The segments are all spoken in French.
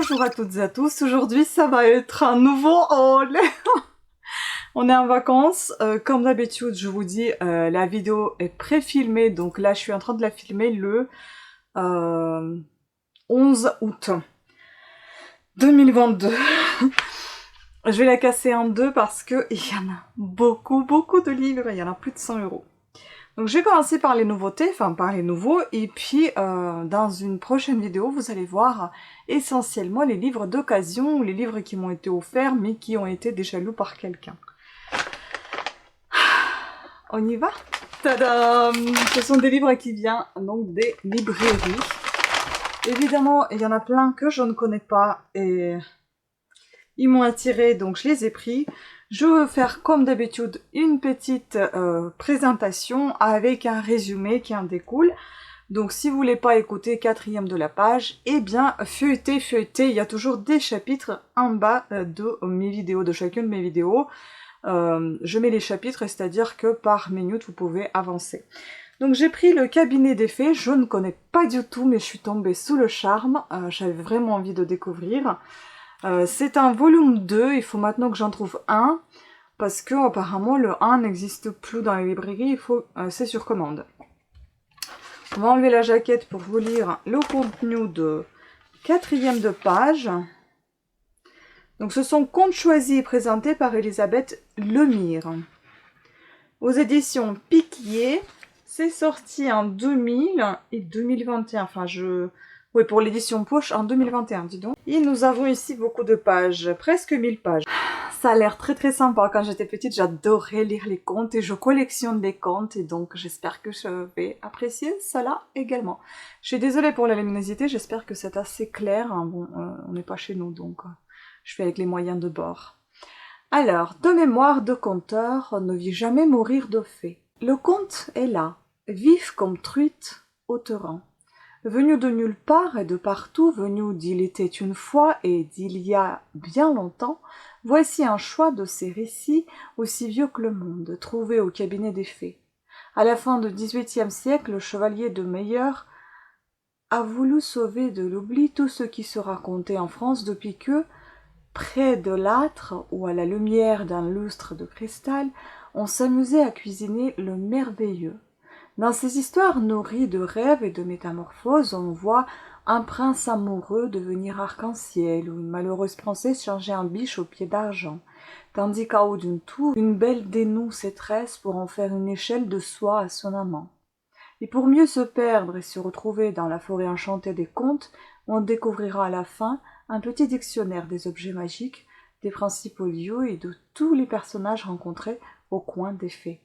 Bonjour à toutes et à tous, aujourd'hui ça va être un nouveau haul. On est en vacances, comme d'habitude je vous dis, la vidéo est pré-filmée, donc là je suis en train de la filmer le 11 août 2022. Je vais la casser en deux parce que il y en a beaucoup de livres, il y en a plus de 100 €. Donc je vais commencer par les nouveautés, enfin par les nouveaux, et puis dans une prochaine vidéo, vous allez voir essentiellement les livres d'occasion, ou les livres qui m'ont été offerts, mais qui ont été déjà lus par quelqu'un. On y va? Tadam! Ce sont des livres qui viennent donc des librairies. Évidemment, il y en a plein que je ne connais pas, et ils m'ont attiré, donc je les ai pris. Je veux faire comme d'habitude une petite présentation avec un résumé qui en découle. Donc si vous voulez pas écouter 4e de la page, eh bien feuilletez, il y a toujours des chapitres en bas de mes vidéos, de chacune de mes vidéos. Je mets les chapitres, c'est-à-dire que par minute vous pouvez avancer. Donc j'ai pris le cabinet des fées, je ne connais pas du tout mais je suis tombée sous le charme, j'avais vraiment envie de découvrir. C'est un volume 2, il faut maintenant que j'en trouve un, parce que apparemment le 1 n'existe plus dans les librairies, c'est sur commande. On va enlever la jaquette pour vous lire le contenu de 4e de page. Donc ce sont contes choisis et présentés par Elisabeth Lemire. Aux éditions Piquier, c'est sorti en 2000 et 2021, enfin oui, pour l'édition poche en 2021, dis donc. Et nous avons ici beaucoup de pages, presque 1000 pages. Ça a l'air très sympa. Quand j'étais petite, j'adorais lire les contes et je collectionne les contes et donc j'espère que je vais apprécier cela également. Je suis désolée pour la luminosité, j'espère que c'est assez clair. Bon, on n'est pas chez nous donc je fais avec les moyens de bord. Alors, de mémoire de conteur, on ne vit jamais mourir de fée. Le conte est là, vif comme truite au torrent. Venu de nulle part et de partout, venu d'il était une fois et d'il y a bien longtemps, voici un choix de ces récits aussi vieux que le monde, trouvés au cabinet des fées. À la fin du XVIIIe siècle, le chevalier de Meyer a voulu sauver de l'oubli tout ce qui se racontait en France depuis que, près de l'âtre ou à la lumière d'un lustre de cristal, on s'amusait à cuisiner le merveilleux. Dans ces histoires nourries de rêves et de métamorphoses, on voit un prince amoureux devenir arc-en-ciel ou une malheureuse princesse changer en biche aux pieds d'argent, tandis qu'en haut d'une tour, une belle dénoue ses tresses pour en faire une échelle de soie à son amant. Et pour mieux se perdre et se retrouver dans la forêt enchantée des contes, on découvrira à la fin un petit dictionnaire des objets magiques, des principaux lieux et de tous les personnages rencontrés au coin des fées.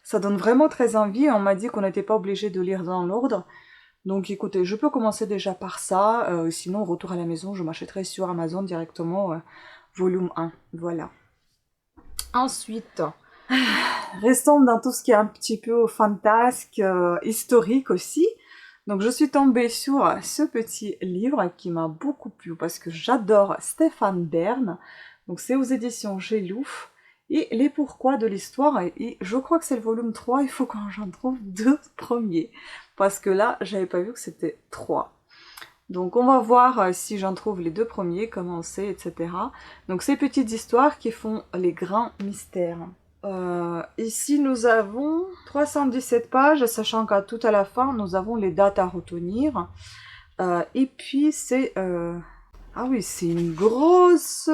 Ça donne vraiment très envie, on m'a dit qu'on n'était pas obligé de lire dans l'ordre. Donc écoutez, je peux commencer déjà par ça, sinon retour à la maison, je m'achèterai sur Amazon directement volume 1, voilà. Ensuite, restons dans tout ce qui est un petit peu fantasque, historique aussi. Donc je suis tombée sur ce petit livre qui m'a beaucoup plu parce que j'adore Stéphane Bern. Donc c'est aux éditions Gélouf. Et les pourquoi de l'histoire, et je crois que c'est le volume 3, il faut que j'en trouve 2 premiers. Parce que là, j'avais pas vu que c'était 3. Donc on va voir si j'en trouve les 2 premiers, comment c'est, etc. Donc ces petites histoires qui font les grands mystères. Ici nous avons 317 pages, sachant qu'à tout à la fin, nous avons les dates à retenir. Et puis c'est... Ah oui, c'est une grosse...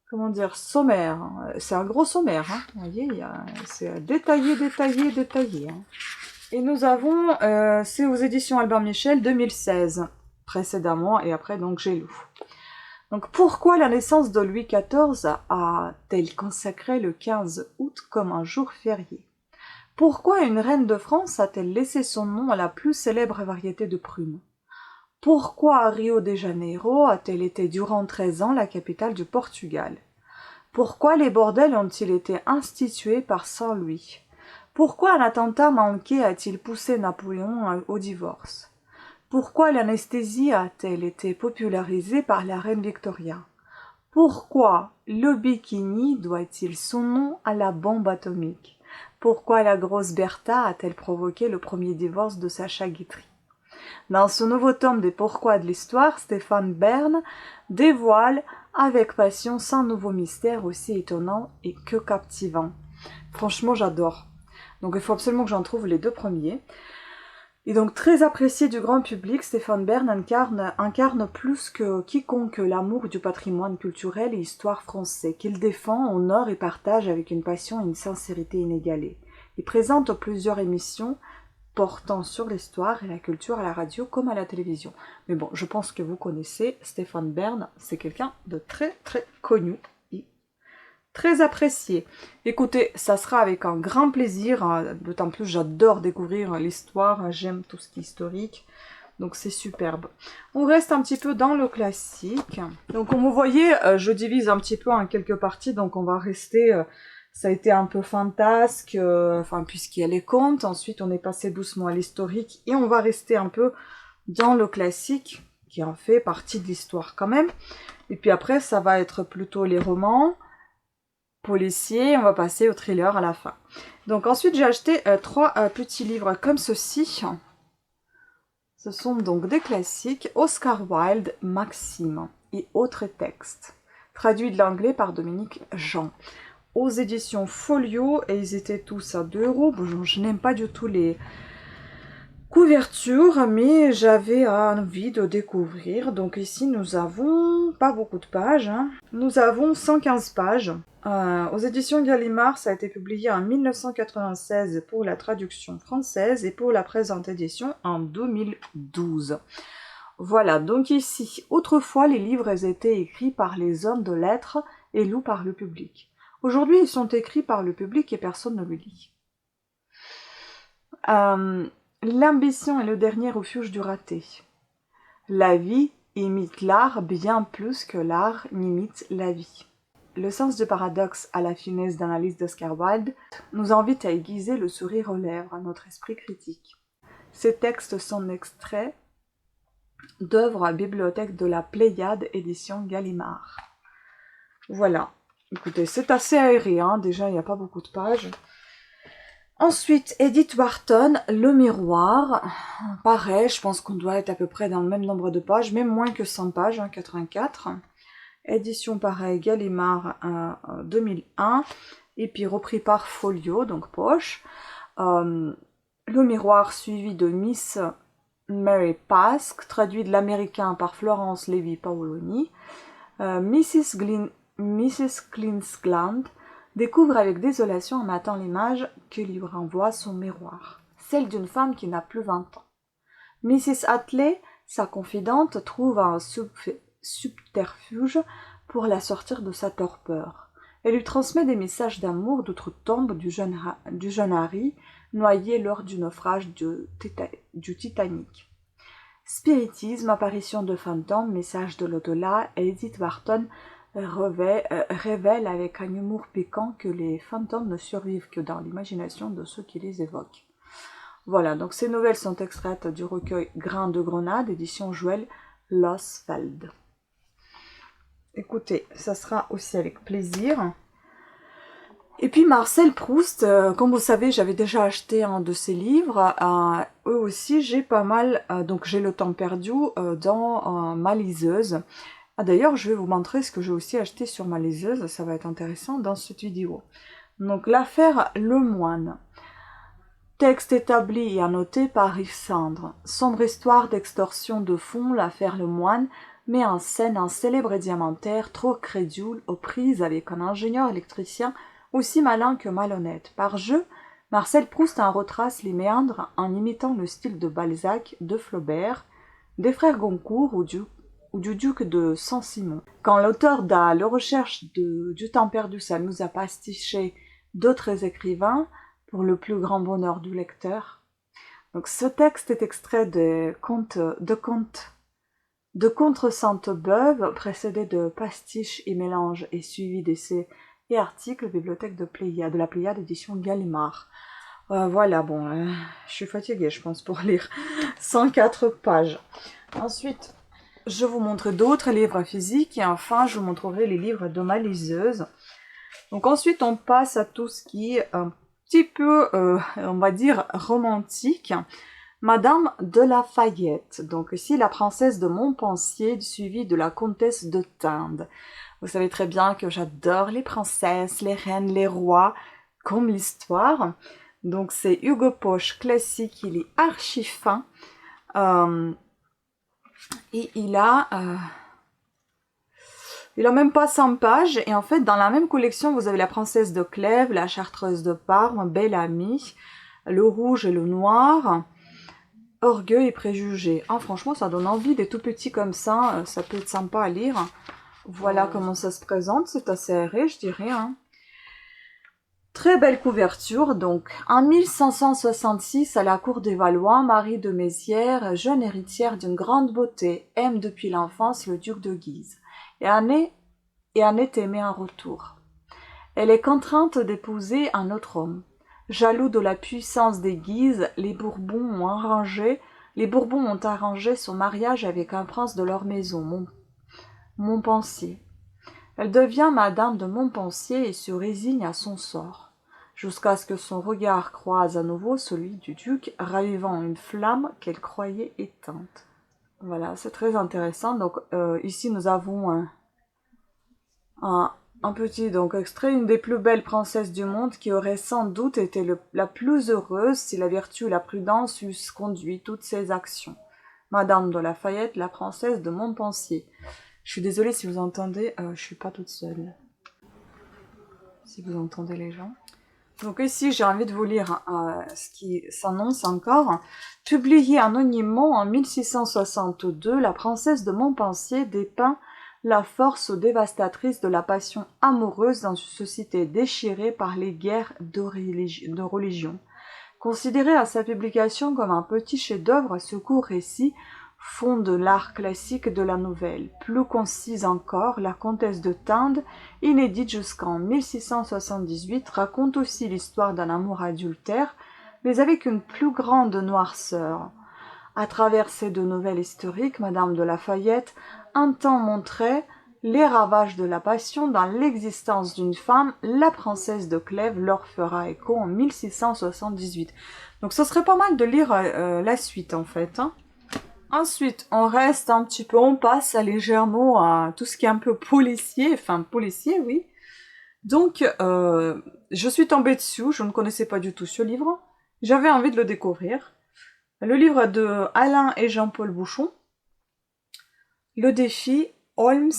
Comment dire, sommaire. C'est un gros sommaire, hein. Vous voyez, c'est détaillé. Hein. Et nous avons, c'est aux éditions Albert Michel 2016, précédemment, et après donc Gélouf. Donc pourquoi la naissance de Louis XIV a-t-elle consacré le 15 août comme un jour férié? Pourquoi une reine de France a-t-elle laissé son nom à la plus célèbre variété de prunes? Pourquoi Rio de Janeiro a-t-elle été durant 13 ans la capitale du Portugal? Pourquoi les bordels ont-ils été institués par Saint Louis? Pourquoi un attentat manqué a-t-il poussé Napoléon au divorce? Pourquoi l'anesthésie a-t-elle été popularisée par la reine Victoria? Pourquoi le bikini doit-il son nom à la bombe atomique? Pourquoi la grosse Bertha a-t-elle provoqué le premier divorce de Sacha Guitry? Dans ce nouveau tome des Pourquoi de l'histoire, Stéphane Bern dévoile avec passion 100 nouveaux mystères aussi étonnants et que captivants. Franchement, j'adore. Donc il faut absolument que j'en trouve les 2 premiers. Et donc très apprécié du grand public, Stéphane Bern incarne plus que quiconque l'amour du patrimoine culturel et histoire français, qu'il défend, honore et partage avec une passion et une sincérité inégalées. Il présente plusieurs émissions portant sur l'histoire et la culture à la radio comme à la télévision. Mais bon, je pense que vous connaissez Stéphane Bern, c'est quelqu'un de très très connu et très apprécié. Écoutez, ça sera avec un grand plaisir, d'autant plus j'adore découvrir l'histoire, j'aime tout ce qui est historique, donc c'est superbe. On reste un petit peu dans le classique. Donc comme vous voyez, je divise un petit peu en quelques parties, donc on va rester... ça a été un peu fantasque, enfin puisqu'il y a les contes, ensuite on est passé doucement à l'historique, et on va rester un peu dans le classique, qui en fait partie de l'histoire quand même. Et puis après, ça va être plutôt les romans, policiers, on va passer au thriller à la fin. Donc ensuite j'ai acheté 3 petits livres comme ceci. Ce sont donc des classiques, Oscar Wilde, Maxime et autres textes, traduits de l'anglais par Dominique Jean, aux éditions Folio, et ils étaient tous à 2 €. Bon, je n'aime pas du tout les couvertures, mais j'avais envie de découvrir. Donc ici, nous avons pas beaucoup de pages, hein. Nous avons 115 pages. Aux éditions Gallimard, ça a été publié en 1996 pour la traduction française et pour la présente édition en 2012. Voilà, donc ici, autrefois, les livres étaient écrits par les hommes de lettres et lus par le public. Aujourd'hui, ils sont écrits par le public et personne ne le lit. L'ambition est le dernier refuge du raté. La vie imite l'art bien plus que l'art n'imite la vie. Le sens du paradoxe à la finesse d'analyse d'Oscar Wilde nous invite à aiguiser le sourire aux lèvres à notre esprit critique. Ces textes sont extraits d'œuvres à bibliothèque de la Pléiade, édition Gallimard. Voilà. Écoutez, c'est assez aéré, hein. Déjà il n'y a pas beaucoup de pages. Ensuite, Edith Wharton, Le Miroir. Pareil, je pense qu'on doit être à peu près dans le même nombre de pages, même moins que 100 pages, hein, 84. Édition pareil, Gallimard 2001. Et puis repris par Folio, donc poche. Le Miroir suivi de Miss Mary Pask, traduit de l'américain par Florence Lévy Paoloni. Mrs. Klinsgland découvre avec désolation en matant l'image que lui renvoie son miroir, celle d'une femme qui n'a plus 20 ans. Mrs. Attlee, sa confidente, trouve un subterfuge pour la sortir de sa torpeur. Elle lui transmet des messages d'amour d'outre-tombe du jeune Harry, noyé lors du naufrage du Titanic. Spiritisme, apparition de fantômes, message de l'au-delà, Edith Wharton révèle avec un humour piquant que les fantômes ne survivent que dans l'imagination de ceux qui les évoquent. Voilà, donc ces nouvelles sont extraites du recueil Grains de Grenade, édition Joël Losfeld. Écoutez, ça sera aussi avec plaisir. Et puis Marcel Proust, comme vous savez, j'avais déjà acheté un de ses livres. Eux aussi, j'ai pas mal, donc j'ai Le Temps perdu dans ma liseuse. D'ailleurs, je vais vous montrer ce que j'ai aussi acheté sur ma liseuse, ça va être intéressant dans cette vidéo. Donc l'affaire Le Moine. Texte établi et annoté par Yves Sandre. Sombre histoire d'extorsion de fonds, l'affaire Le Moine met en scène un célèbre diamantaire trop crédule aux prises avec un ingénieur électricien aussi malin que malhonnête. Par jeu, Marcel Proust en retrace les méandres en imitant le style de Balzac, de Flaubert, des frères Goncourt ou du duc de Saint-Simon. Quand l'auteur d'A le recherche du temps perdu, ça nous a pastiché d'autres écrivains, pour le plus grand bonheur du lecteur. Donc ce texte est extrait de Contre Sainte-Beuve, précédé de pastiches et mélanges et suivi d'essais et articles, bibliothèque de la Pléiade, édition Gallimard. Voilà, bon, je suis fatiguée, je pense, pour lire 104 pages. Ensuite, je vous montre d'autres livres physiques et enfin, je vous montrerai les livres de ma liseuse. Donc ensuite, on passe à tout ce qui est un petit peu, on va dire, romantique. Madame de la Fayette, donc ici la princesse de Montpensier, suivie de la comtesse de Tinde. Vous savez très bien que j'adore les princesses, les reines, les rois, comme l'histoire. Donc c'est Hugo Poche classique, il est archi fin. Et il a même pas 100 pages. Et en fait, dans la même collection, vous avez la princesse de Clèves, la chartreuse de Parme, Belle Amie, le rouge et le noir, Orgueil et préjugés. Ah, franchement, ça donne envie, des tout petits comme ça peut être sympa à lire. Voilà comment ça se présente, c'est assez aéré, je dirais. Hein. Très belle couverture, donc. En 1566, à la cour des Valois, Marie de Mézières, jeune héritière d'une grande beauté, aime depuis l'enfance le duc de Guise, et en est aimée en retour. Elle est contrainte d'épouser un autre homme. Jaloux de la puissance des Guises, les Bourbons ont arrangé son mariage avec un prince de leur maison, Montpensier. Elle devient madame de Montpensier et se résigne à son sort, jusqu'à ce que son regard croise à nouveau celui du duc, ravivant une flamme qu'elle croyait éteinte. Voilà, c'est très intéressant. Donc ici nous avons un petit extrait, une des plus belles princesses du monde qui aurait sans doute été la plus heureuse si la vertu et la prudence eussent conduit toutes ses actions. Madame de la Fayette, la princesse de Montpensier. Je suis désolée si vous entendez, je suis pas toute seule. Si vous entendez les gens. Donc ici, j'ai envie de vous lire ce qui s'annonce encore. Publié anonymement en 1662, la princesse de Montpensier dépeint la force dévastatrice de la passion amoureuse dans une société déchirée par les guerres de religion. Considéré à sa publication comme un petit chef-d'œuvre, ce court récit fonde l'art classique de la nouvelle. Plus concise encore, la comtesse de Tinde, inédite jusqu'en 1678, raconte aussi l'histoire d'un amour adultère, mais avec une plus grande noirceur. À travers ces deux nouvelles historiques, Madame de la Fayette entend montrer les ravages de la passion dans l'existence d'une femme. La princesse de Clèves leur fera écho en 1678. Donc ce serait pas mal de lire la suite en fait. Hein. Ensuite, on passe légèrement à tout ce qui est un peu policier, oui. Donc, je suis tombée dessus, je ne connaissais pas du tout ce livre. J'avais envie de le découvrir. Le livre de Alain et Jean-Paul Bouchon. Le défi Holmes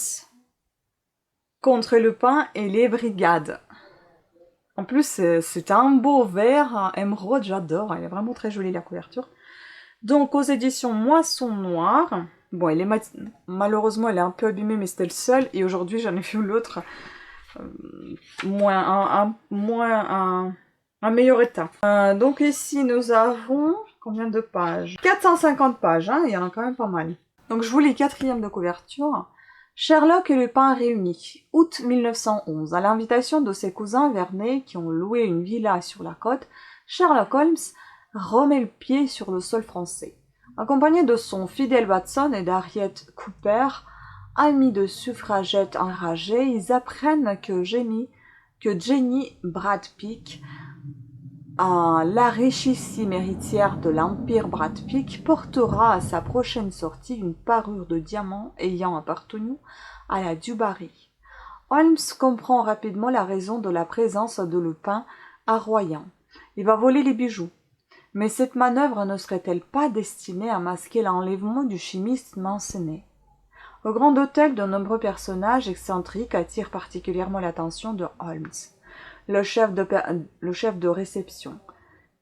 contre le pain et les brigades. En plus, c'est un beau vert, émeraude, j'adore. Elle est vraiment très jolie la couverture. Donc, aux éditions Moisson Noire. Bon, malheureusement, elle est un peu abîmée, mais c'était le seul. Et aujourd'hui, j'en ai vu l'autre. Un meilleur état. Donc ici, nous avons... Combien de pages? 450 pages, hein, il y en a quand même pas mal. Donc je vous lis 4e de couverture. Sherlock et Lupin réunis. Août 1911. À l'invitation de ses cousins Vernet, qui ont loué une villa sur la côte, Sherlock Holmes remet le pied sur le sol français. Accompagné de son fidèle Watson et d'Harriet Cooper, amis de suffragettes enragées, ils apprennent que Jenny Bradpick, la richissime héritière de l'Empire Bradpick, portera à sa prochaine sortie une parure de diamants ayant appartenu à la du Barry. Holmes comprend rapidement la raison de la présence de Lupin à Royan. Il va voler les bijoux. Mais cette manœuvre ne serait-elle pas destinée à masquer l'enlèvement du chimiste Mancenet? Au Grand Hôtel, de nombreux personnages excentriques attirent particulièrement l'attention de Holmes. Le chef de réception.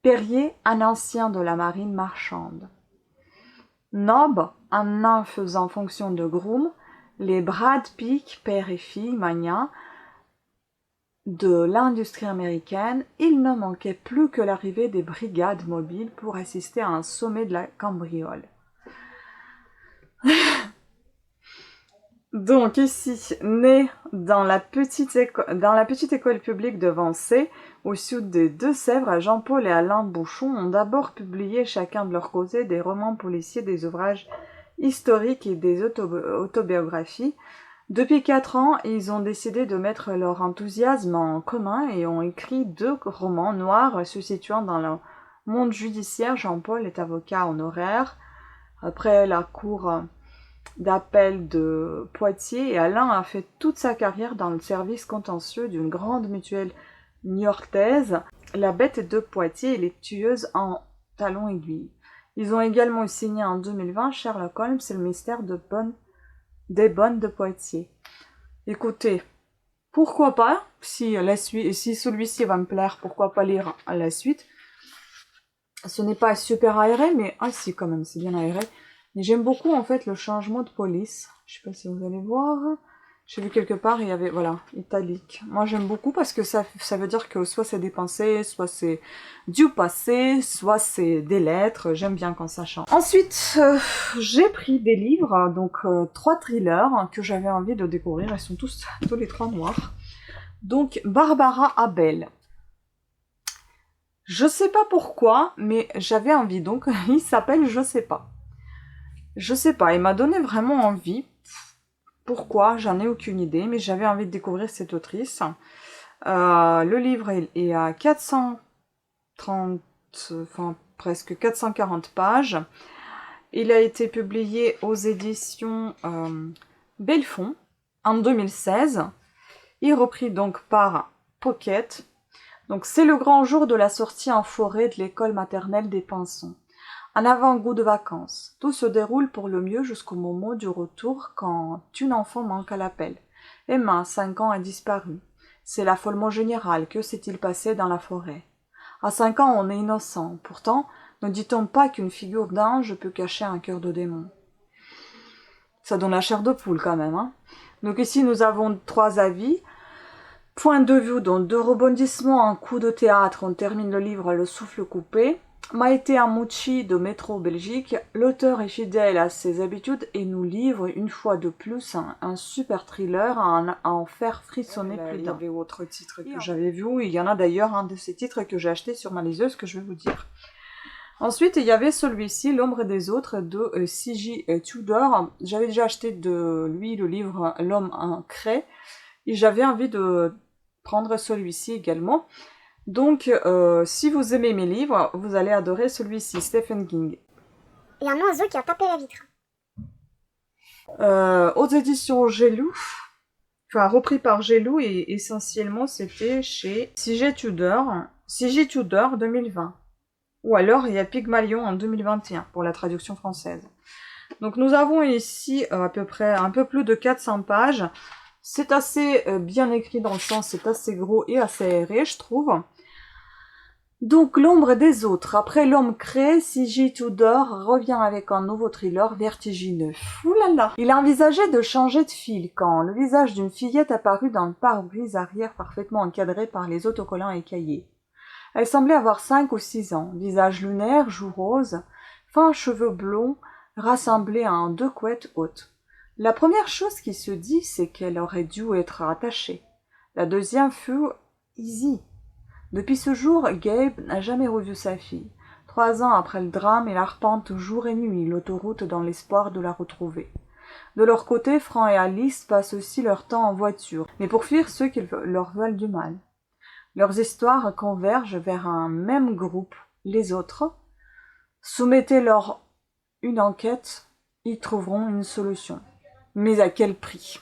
Perrier, un ancien de la marine marchande. Nob, un nain faisant fonction de groom. Les Bradpick, père et fille, magnats de l'industrie américaine. Il ne manquait plus que l'arrivée des brigades mobiles pour assister à un sommet de la cambriole. Donc ici, né dans la petite école publique de Vancey, au sud des Deux-Sèvres, Jean-Paul et Alain Bouchon ont d'abord publié chacun de leur côté des romans policiers, des ouvrages historiques et des autobiographies. Depuis 4 ans, ils ont décidé de mettre leur enthousiasme en commun et ont écrit 2 romans noirs se situant Monde judiciaire, Jean-Paul est avocat honoraire. Après la cour d'appel de Poitiers, et Alain a fait toute sa carrière dans le service contentieux d'une grande mutuelle niortaise, la Bête de Poitiers et les tueuses en talons aiguilles. Ils ont également signé en 2020 Sherlock Holmes et le mystère des bonnes de Poitiers. Écoutez, pourquoi pas, si celui-ci va me plaire, pourquoi pas lire la suite. Ce n'est pas super aéré, mais ah si quand même, c'est bien aéré. Mais j'aime beaucoup en fait le changement de police. Je sais pas si vous allez voir. J'ai vu quelque part, il y avait, voilà, italique. Moi j'aime beaucoup parce que ça veut dire que soit c'est des pensées, soit c'est du passé, soit c'est des lettres. J'aime bien quand ça change. Ensuite, j'ai pris des livres, donc 3 thrillers que j'avais envie de découvrir. Ils sont tous les 3 noirs. Donc Barbara Abel. Je sais pas pourquoi, mais j'avais envie, donc il s'appelle Je sais pas. Je sais pas, il m'a donné vraiment envie. Pourquoi? J'en ai aucune idée, mais j'avais envie de découvrir cette autrice. Le livre est à 430, enfin presque 440 pages. Il a été publié aux éditions Belfond en 2016. Il est repris donc par Pocket. Donc c'est le grand jour de la sortie en forêt de l'école maternelle des Pinsons. Un avant-goût de vacances. Tout se déroule pour le mieux jusqu'au moment du retour quand une enfant manque à l'appel. Emma, 5 ans, a disparu. C'est l'affolement général. Que s'est-il passé dans la forêt? À 5 ans, on est innocent. Pourtant, ne dit-on pas qu'une figure d'ange peut cacher un cœur de démon? Ça donne la chair de poule quand même, hein. Donc ici, nous avons 3 avis. Point de vue, dont 2 rebondissements en coup de théâtre. On termine le livre Le souffle coupé. Maïté Amouchi de Métro Belgique, l'auteur est fidèle à ses habitudes et nous livre une fois de plus un super thriller à en faire frissonner plus d'un. Il y avait autre titre que j'avais vu, il y en a d'ailleurs un de ces titres que j'ai acheté sur ma liseuse que je vais vous dire. Ensuite, il y avait celui-ci, L'ombre des autres de C.J. Tudor. J'avais déjà acheté de lui le livre L'homme en craie et j'avais envie de prendre celui-ci également. Donc, si vous aimez mes livres, vous allez adorer celui-ci, Stephen King. Il y a un oiseau qui a tapé la vitre. Aux éditions Gelou, enfin repris par Gelou, et essentiellement c'était chez C.J. Tudor 2020. Ou alors il y a Pygmalion en 2021 pour la traduction française. Donc nous avons ici à peu près un peu plus de 400 pages. C'est assez bien écrit dans le sens, c'est assez gros et assez aéré, je trouve. Donc, L'ombre des autres. Après L'homme créé, C.J. Tudor revient avec un nouveau thriller vertigineux. Oulala! Il a envisagé de changer de fil quand le visage d'une fillette apparut dans le pare-brise arrière parfaitement encadré par les autocollants écaillés. Elle semblait avoir 5 ou 6 ans, visage lunaire, joues roses, fins cheveux blonds, rassemblés en 2 couettes hautes. La première chose qui se dit, c'est qu'elle aurait dû être attachée. La deuxième fut easy. Depuis ce jour, Gabe n'a jamais revu sa fille. 3 ans après le drame, il arpente jour et nuit l'autoroute dans l'espoir de la retrouver. De leur côté, Frank et Alice passent aussi leur temps en voiture, mais pour fuir ceux qui leur veulent du mal. Leurs histoires convergent vers un même groupe, les autres. Soumettez-leur une enquête, ils trouveront une solution. Mais à quel prix ?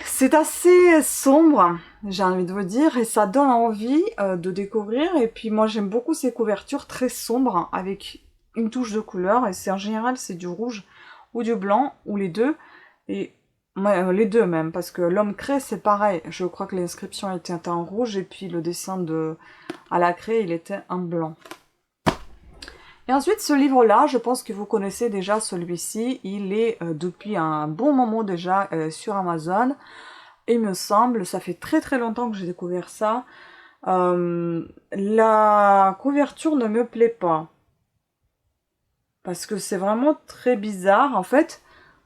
C'est assez sombre, j'ai envie de vous dire, et ça donne envie de découvrir. Et puis moi j'aime beaucoup ces couvertures très sombres avec une touche de couleur. Et c'est en général c'est du rouge ou du blanc ou les deux. Et les deux même, parce que L'homme craie c'est pareil. Je crois que l'inscription était en rouge et puis le dessin à la craie il était en blanc. Et ensuite, ce livre-là, je pense que vous connaissez déjà celui-ci. Il est depuis un bon moment déjà sur Amazon. Il me semble, ça fait très très longtemps que j'ai découvert ça. La couverture ne me plaît pas. Parce que c'est vraiment très bizarre. En fait,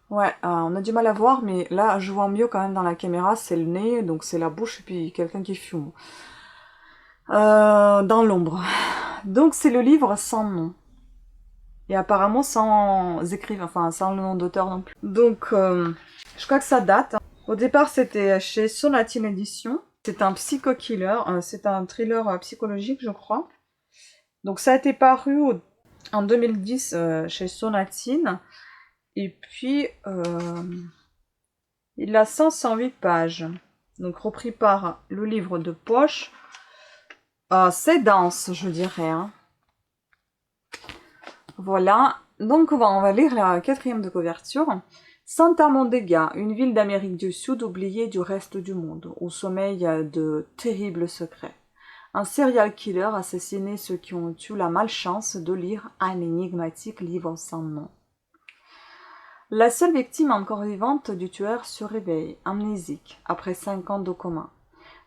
ouais, on a du mal à voir, mais là, je vois mieux quand même dans la caméra. C'est le nez, donc c'est la bouche et puis quelqu'un qui fume. Dans l'ombre. Donc c'est le livre sans nom. Et apparemment sans écrivain, enfin sans le nom d'auteur non plus. Donc, je crois que ça date. Au départ, c'était chez Sonatine Édition. C'est un psycho-killer, c'est un thriller psychologique, je crois. Donc ça a été paru en 2010 chez Sonatine. Et puis, il a 508 pages. Donc repris par le livre de poche. C'est dense, je dirais. Hein. Voilà. Donc on va lire la 4e de couverture. Santa Mondega, une ville d'Amérique du Sud oubliée du reste du monde, où sommeillent de terribles secrets. Un serial killer assassinait ceux qui ont eu la malchance de lire un énigmatique livre sans nom. La seule victime encore vivante du tueur se réveille, amnésique, après 5 ans de coma.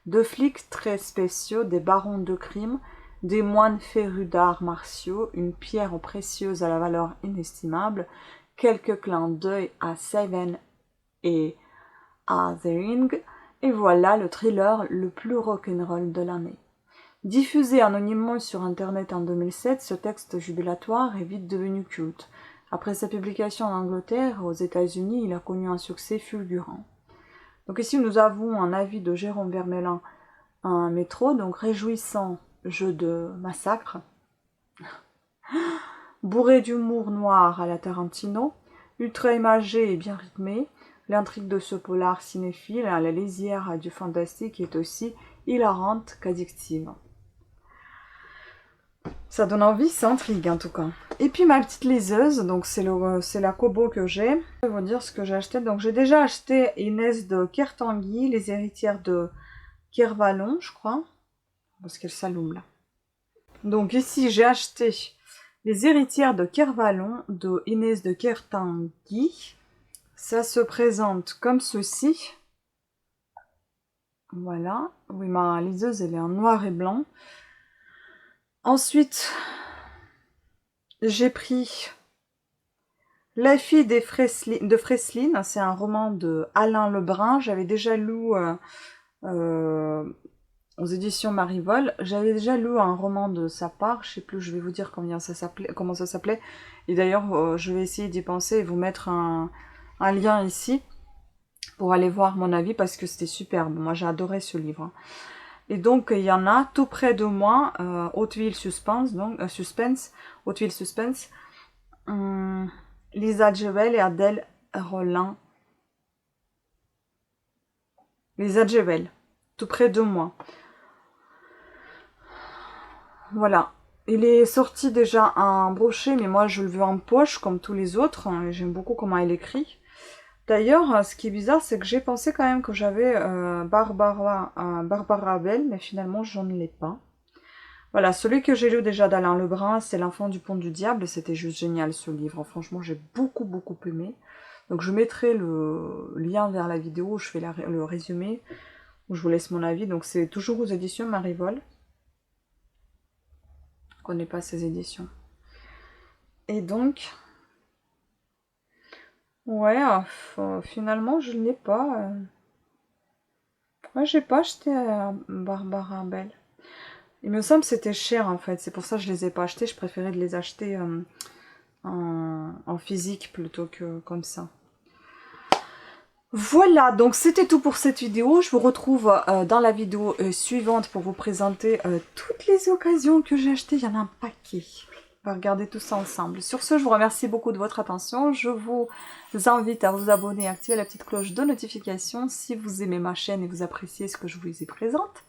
2 flics très spéciaux, des barons de crime, des moines férus d'arts martiaux, une pierre précieuse à la valeur inestimable, quelques clins d'œil à Seven et à The Ring, et voilà le thriller le plus rock'n'roll de l'année. Diffusé anonymement sur internet en 2007, ce texte jubilatoire est vite devenu culte. Après sa publication en Angleterre, aux États-Unis, il a connu un succès fulgurant. Donc ici, nous avons un avis de Jérôme Vermelin, un métro, donc réjouissant jeu de massacre, bourré d'humour noir à la Tarantino, ultra imagé et bien rythmé, l'intrigue de ce polar cinéphile à la lisière du fantastique est aussi hilarante qu'addictive. Ça donne envie, ça intrigue en tout cas. Et puis ma petite liseuse, donc c'est la Kobo que j'ai. Je vais vous dire ce que j'ai acheté. Donc j'ai déjà acheté Inès de Kertanguy, Les héritières de Kervalon, je crois. Parce qu'elle s'allume là. Donc ici j'ai acheté Les héritières de Kervalon de Inès de Kertanguy. Ça se présente comme ceci. Voilà. Oui, ma liseuse elle est en noir et blanc. Ensuite, j'ai pris La fille de Freslin, c'est un roman de Alain Lebrun. J'avais déjà lu aux éditions Marivol. J'avais déjà lu un roman de sa part. Je sais plus, je vais vous dire comment ça s'appelait. Et d'ailleurs, je vais essayer d'y penser et vous mettre un lien ici pour aller voir mon avis parce que c'était superbe. Moi, j'ai adoré ce livre. Et donc, il y en a tout près de moi, Hauteville Suspense, donc Hauteville Suspense, Lisa Jewell et Adèle Rollin. Lisa Jewell, tout près de moi. Voilà. Il est sorti déjà en brochet, mais moi je le veux en poche, comme tous les autres. J'aime beaucoup comment il écrit. D'ailleurs, ce qui est bizarre, c'est que j'ai pensé quand même que j'avais Barbara Bell, mais finalement, je ne l'ai pas. Voilà, celui que j'ai lu déjà d'Alain Lebrun, c'est L'enfant du pont du diable. C'était juste génial, ce livre. Franchement, j'ai beaucoup aimé. Donc, je mettrai le lien vers la vidéo où je fais le résumé, où je vous laisse mon avis. Donc, c'est toujours aux éditions Marivol. Je ne connais pas ces éditions. Et donc... Ouais, finalement, je ne l'ai pas. Ouais, j'ai pas acheté Barbara Bell. Il me semble que c'était cher, en fait. C'est pour ça que je les ai pas achetés. Je préférais de les acheter en physique plutôt que comme ça. Voilà, donc c'était tout pour cette vidéo. Je vous retrouve dans la vidéo suivante pour vous présenter toutes les occasions que j'ai achetées. Il y en a un paquet. On va regarder tout ça ensemble. Sur ce, je vous remercie beaucoup de votre attention. Je vous invite à vous abonner et activer la petite cloche de notification si vous aimez ma chaîne et vous appréciez ce que je vous y présente.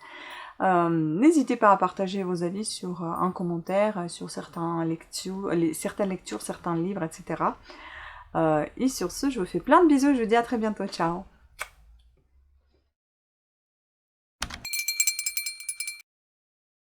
N'hésitez pas à partager vos avis sur un commentaire, sur certaines lectures, certains livres, etc. Et sur ce, je vous fais plein de bisous. Je vous dis à très bientôt. Ciao!